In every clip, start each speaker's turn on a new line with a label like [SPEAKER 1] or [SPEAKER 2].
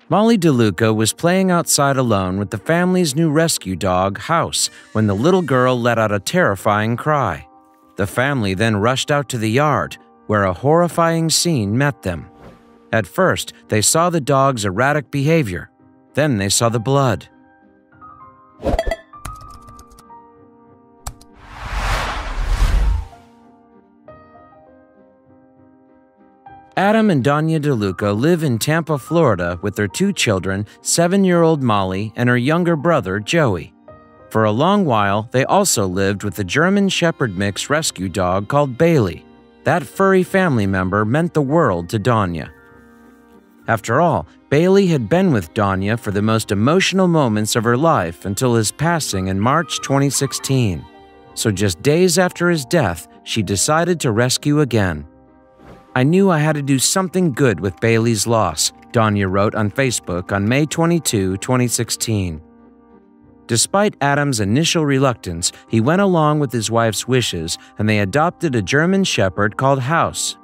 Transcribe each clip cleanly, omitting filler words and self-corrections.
[SPEAKER 1] Molly DeLuca was playing outside alone with the family's new rescue dog, Haus, when the little girl let out a terrifying cry. The family then rushed out to the yard, where a horrifying scene met them. At first, they saw the dog's erratic behavior. Then they saw the blood. Adam and Donya DeLuca live in Tampa, Florida with their 2 children, 7-year-old Molly and her younger brother, Joey. For a long while, they also lived with a German Shepherd mix rescue dog called Bailey. That furry family member meant the world to Donya. After all, Bailey had been with Donya for the most emotional moments of her life until his passing in March 2016. So just days after his death, she decided to rescue again. "I knew I had to do something good with Bailey's loss," Donya wrote on Facebook on May 22, 2016. Despite Adam's initial reluctance, he went along with his wife's wishes and they adopted a German Shepherd called Haus.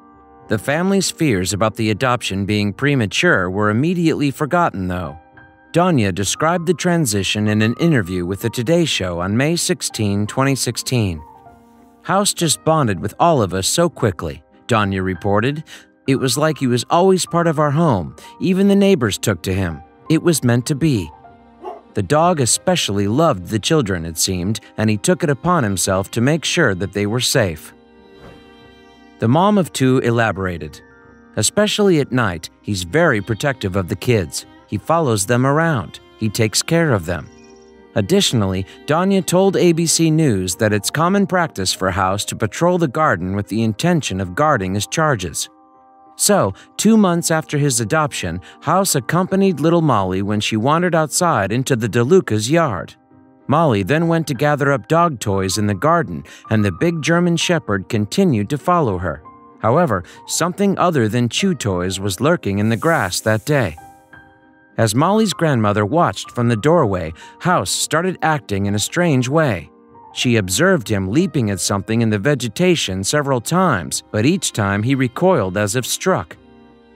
[SPEAKER 1] The family's fears about the adoption being premature were immediately forgotten, though. Donya described the transition in an interview with the Today Show on May 16, 2016. "Haus just bonded with all of us so quickly," Donya reported. "It was like he was always part of our home. Even the neighbors took to him. It was meant to be." The dog especially loved the children, it seemed, and he took it upon himself to make sure that they were safe. The mom of 2 elaborated. "Especially at night, he's very protective of the kids. He follows them around. He takes care of them." Additionally, Donya told ABC News that it's common practice for Haus to patrol the garden with the intention of guarding his charges. So, 2 months after his adoption, Haus accompanied little Molly when she wandered outside into the DeLuca's yard. Molly then went to gather up dog toys in the garden, and the big German Shepherd continued to follow her. However, something other than chew toys was lurking in the grass that day. As Molly's grandmother watched from the doorway, Haus started acting in a strange way. She observed him leaping at something in the vegetation several times, but each time he recoiled as if struck.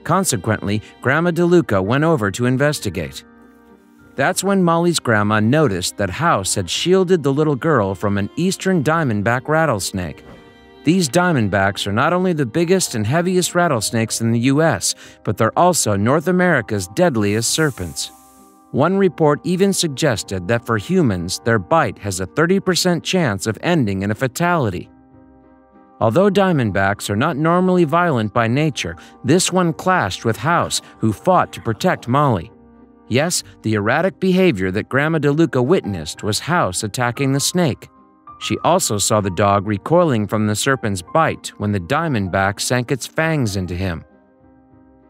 [SPEAKER 1] Consequently, Grandma DeLuca went over to investigate. That's when Molly's grandma noticed that Haus had shielded the little girl from an eastern diamondback rattlesnake. These diamondbacks are not only the biggest and heaviest rattlesnakes in the U.S., but they're also North America's deadliest serpents. One report even suggested that for humans, their bite has a 30% chance of ending in a fatality. Although diamondbacks are not normally violent by nature, this one clashed with Haus, who fought to protect Molly. Yes, the erratic behavior that Grandma DeLuca witnessed was Haus attacking the snake. She also saw the dog recoiling from the serpent's bite when the diamondback sank its fangs into him.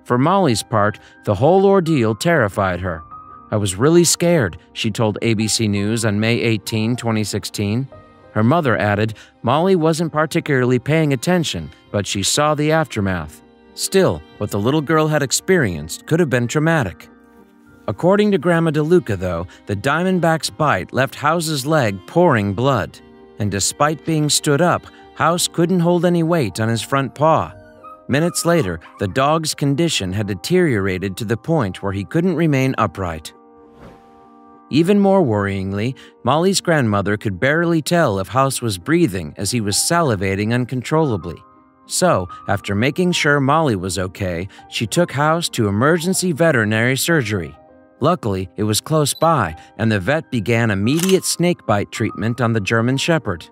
[SPEAKER 1] For Molly's part, the whole ordeal terrified her. "I was really scared," she told ABC News on May 18, 2016. Her mother added, "Molly wasn't particularly paying attention, but she saw the aftermath. Still, what the little girl had experienced could have been traumatic." According to Grandma DeLuca, though, the diamondback's bite left Haus's leg pouring blood. And despite being stood up, Haus couldn't hold any weight on his front paw. Minutes later, the dog's condition had deteriorated to the point where he couldn't remain upright. Even more worryingly, Molly's grandmother could barely tell if Haus was breathing as he was salivating uncontrollably. So, after making sure Molly was okay, she took Haus to emergency veterinary surgery. Luckily, it was close by, and the vet began immediate snakebite treatment on the German Shepherd.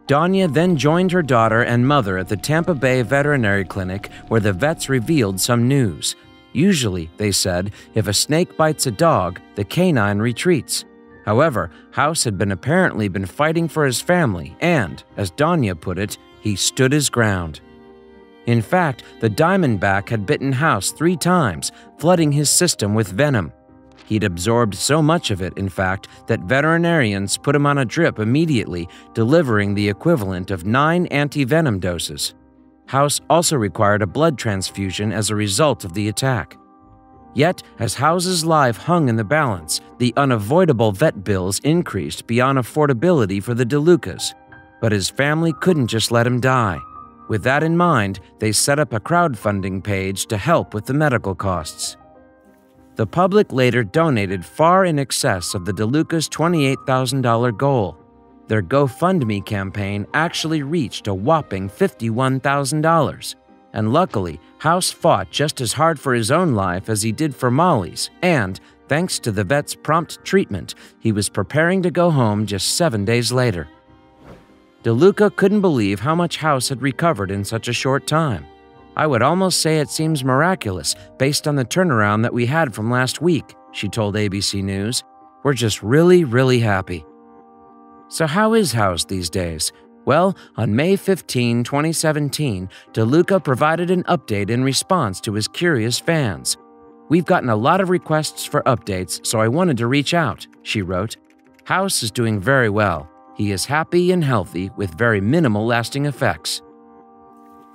[SPEAKER 1] Donya then joined her daughter and mother at the Tampa Bay Veterinary Clinic, where the vets revealed some news. Usually, they said, if a snake bites a dog, the canine retreats. However, Haus had apparently been fighting for his family and, as Donya put it, he stood his ground. In fact, the diamondback had bitten Haus 3 times, flooding his system with venom. He'd absorbed so much of it, in fact, that veterinarians put him on a drip immediately, delivering the equivalent of 9 anti-venom doses. Haus also required a blood transfusion as a result of the attack. Yet, as Haus's life hung in the balance, the unavoidable vet bills increased beyond affordability for the DeLucas. But his family couldn't just let him die. With that in mind, they set up a crowdfunding page to help with the medical costs. The public later donated far in excess of the DeLucas' $28,000 goal. Their GoFundMe campaign actually reached a whopping $51,000. And luckily, Haus fought just as hard for his own life as he did for Molly's, and, thanks to the vet's prompt treatment, he was preparing to go home just 7 days later. DeLuca couldn't believe how much Haus had recovered in such a short time. "I would almost say it seems miraculous based on the turnaround that we had from last week," she told ABC News. "We're just really, really happy." So how is Haus these days? Well, on May 15, 2017, DeLuca provided an update in response to his curious fans. "We've gotten a lot of requests for updates, so I wanted to reach out," she wrote. "Haus is doing very well. He is happy and healthy with very minimal lasting effects."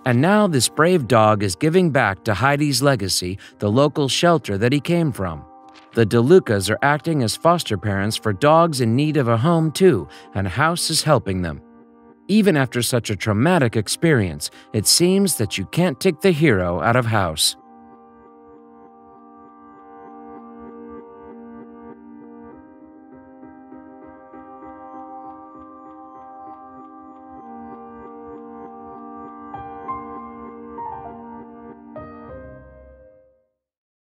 [SPEAKER 1] And now this brave dog is giving back to Heidi's Legacy, the local shelter that he came from. The DeLucas are acting as foster parents for dogs in need of a home too, and Haus is helping them. Even after such a traumatic experience, it seems that you can't take the hero out of Haus.